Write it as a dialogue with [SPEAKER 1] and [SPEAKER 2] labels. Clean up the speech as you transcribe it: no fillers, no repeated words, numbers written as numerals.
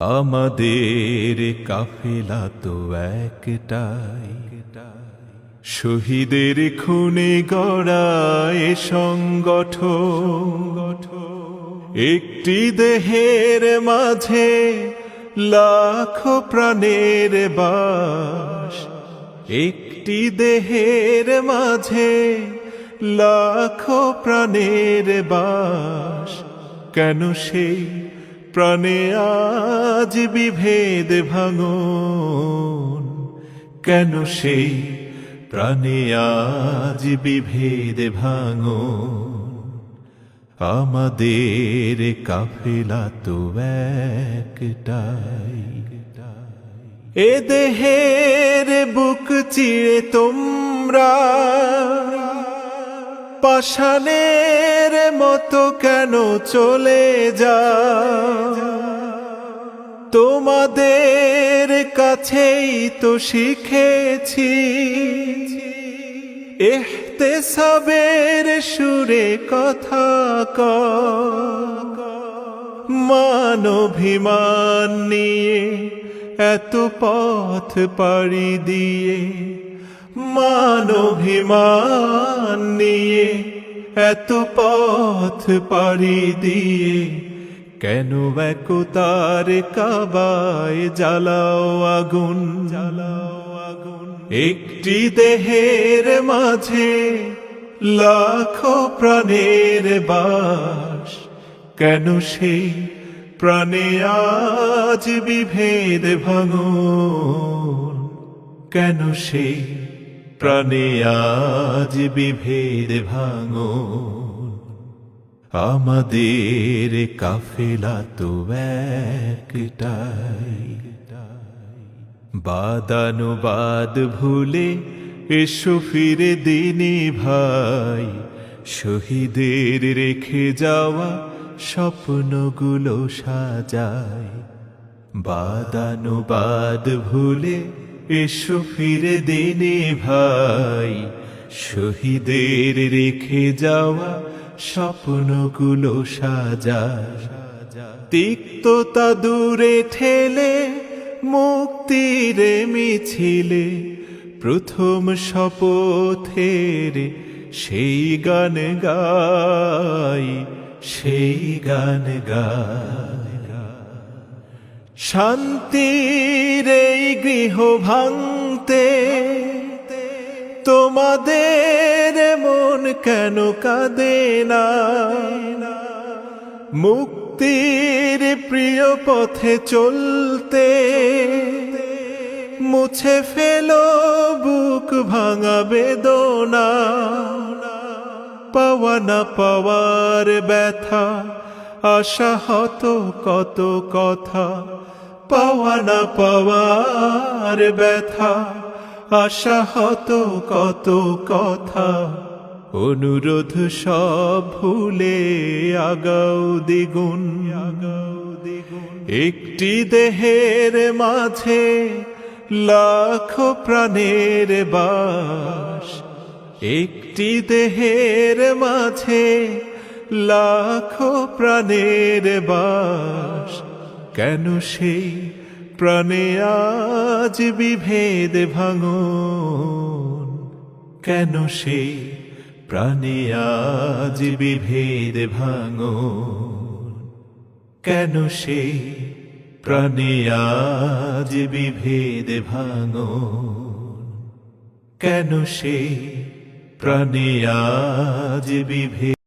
[SPEAKER 1] আমাদের কাফেলা তো একটাই, শহীদের খুনে গড়া এ সংগঠন। একটি দেহের মাঝে লাখো প্রাণের বাস, একটি দেহের মাঝে লাখো প্রাণের বাস। কেন সেই প্রাণে আজ বিভেদ ভাঙন? কেন সেই প্রাণে আজ বিভেদ ভাঙন? আমাদের কাফেলা তো একটাই। এ দেহের বুক চিরে তোমরা পাষাণের মতো কেন চলে যাও? তোমাদের কাছেই তো শিখেছি ইহতিসাবের সুরে কথা কও। মানভিমান নিয়ে এত পথ পাড়ি দিয়ে, মানভিমান নিয়ে এত পথ পাড়ি দিয়ে, কেন একতার কাবায় জ্বালাও আগুন? জ্বালাও আগুন। একটি দেহের মাঝে লাখো প্রাণের বাস। কেন সেই প্রাণে আজ বিভেদ ভাঙন? কেন সেই প্রাণে আজ বিভেদ ভাঙন? আমাদের কাফেলা তো একটাই। বাদানুবাদ ভুলে এসো ফিরে দিনে ভাই, শহীদের রেখে যাওয়া স্বপ্নগুলো সাজায়। বাদানুবাদ ভুলে এসো ফিরে দিনে ভাই, শহীদের রেখে যাওয়া স্বপ্নগুলো সাজায়। তিক্ততা দূরে ঠেলে মুক্তির মিছিলে প্রথম শপথের সেই গান গাই, সেই গান গাই। শান্তির এই গৃহ ভাঙতে তোমাদের মন কেন কাঁদে না? মুক্তির প্রিয় পথে চলতে মুছে ফেলো বুক ভাঙা বেদনা। পাওয়া না পাওয়ার ব্যথা, আশাহত কত কথা। পাওয়া না পাওয়ার ব্যথা, আশাহত কত কথা। অনুরোধ সব ভুলে আগাও দ্বিগুণ। একটি দেহের মাঝে লাখো প্রাণের বাস। একটি দেহের মাঝে লাখো প্রাণের বাস। কেন সেই প্রাণে আজ বিভেদ ভাঙন? কেন সেই প্রাণে আজ বিভেদ ভাঙন? কেন সেই প্রাণে আজ বিভেদ ভাঙন? কেন সেই প্রাণে আজ বিভেদ